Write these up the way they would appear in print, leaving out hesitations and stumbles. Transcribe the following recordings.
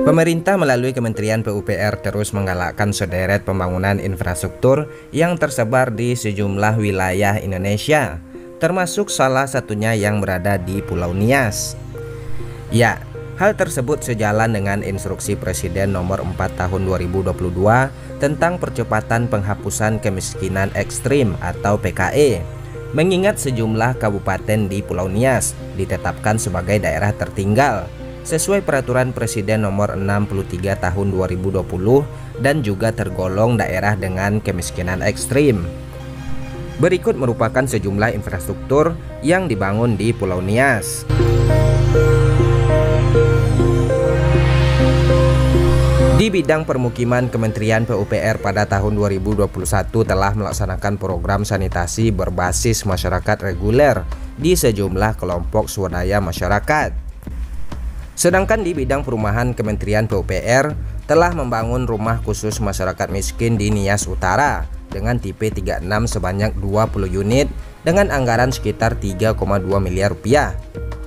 Pemerintah melalui Kementerian PUPR terus menggalakkan sederet pembangunan infrastruktur yang tersebar di sejumlah wilayah Indonesia, termasuk salah satunya yang berada di Pulau Nias. Ya, hal tersebut sejalan dengan instruksi Presiden nomor 4 tahun 2022 tentang percepatan penghapusan kemiskinan ekstrim atau PKE, mengingat sejumlah kabupaten di Pulau Nias ditetapkan sebagai daerah tertinggal sesuai peraturan Presiden nomor 63 tahun 2020 dan juga tergolong daerah dengan kemiskinan ekstrim. Berikut merupakan sejumlah infrastruktur yang dibangun di Pulau Nias. Di bidang permukiman, Kementerian PUPR pada tahun 2021 telah melaksanakan program sanitasi berbasis masyarakat reguler di sejumlah kelompok swadaya masyarakat. Sedangkan di bidang perumahan, Kementerian PUPR telah membangun rumah khusus masyarakat miskin di Nias Utara dengan tipe 36 sebanyak 20 unit dengan anggaran sekitar 3,2 miliar rupiah.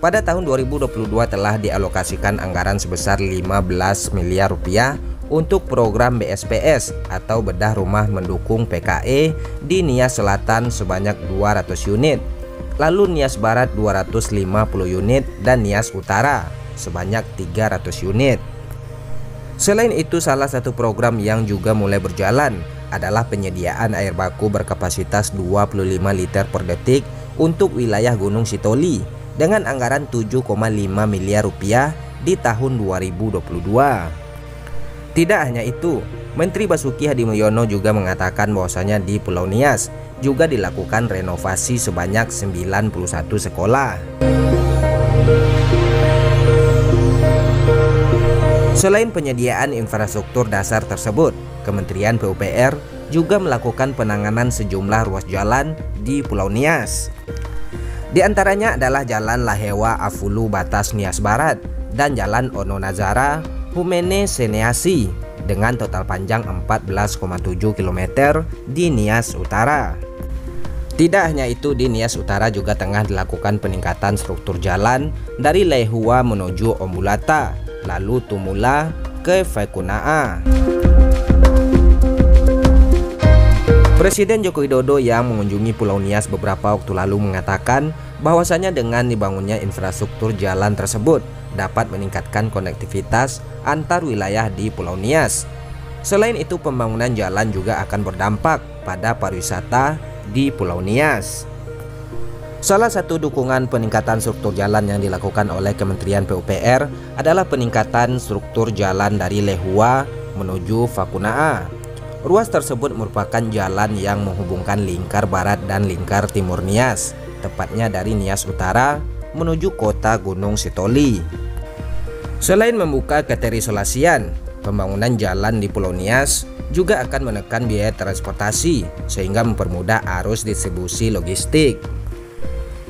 Pada tahun 2022 telah dialokasikan anggaran sebesar 15 miliar rupiah untuk program BSPS atau bedah rumah mendukung PKE di Nias Selatan sebanyak 200 unit, lalu Nias Barat 250 unit dan Nias Utara sebanyak 300 unit. Selain itu, salah satu program yang juga mulai berjalan adalah penyediaan air baku berkapasitas 25 liter per detik untuk wilayah Gunung Sitoli dengan anggaran 7,5 miliar rupiah di tahun 2022. Tidak hanya itu, Menteri Basuki Hadimulyono juga mengatakan bahwasanya di Pulau Nias juga dilakukan renovasi sebanyak 91 sekolah. Selain penyediaan infrastruktur dasar tersebut, Kementerian PUPR juga melakukan penanganan sejumlah ruas jalan di Pulau Nias. Di antaranya adalah Jalan Lahewa Afulu Batas Nias Barat dan Jalan Ono Nazara Humene Seneasi dengan total panjang 14,7 km di Nias Utara. Tidak hanya itu, di Nias Utara juga tengah dilakukan peningkatan struktur jalan dari Lehua menuju Ombulata, lalu Tumula ke Fakunaa. Presiden Joko Widodo yang mengunjungi Pulau Nias beberapa waktu lalu mengatakan bahwasanya dengan dibangunnya infrastruktur jalan tersebut dapat meningkatkan konektivitas antar wilayah di Pulau Nias. Selain itu, pembangunan jalan juga akan berdampak pada pariwisata di Pulau Nias. Salah satu dukungan peningkatan struktur jalan yang dilakukan oleh Kementerian PUPR adalah peningkatan struktur jalan dari Lehua menuju Fakunaa. Ruas tersebut merupakan jalan yang menghubungkan lingkar barat dan lingkar timur Nias, tepatnya dari Nias Utara menuju kota Gunung Sitoli. Selain membuka keterisolasian, pembangunan jalan di Pulau Nias juga akan menekan biaya transportasi sehingga mempermudah arus distribusi logistik.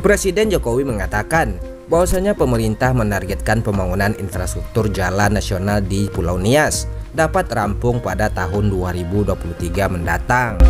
Presiden Jokowi mengatakan bahwasanya pemerintah menargetkan pembangunan infrastruktur jalan nasional di Pulau Nias dapat rampung pada tahun 2023 mendatang.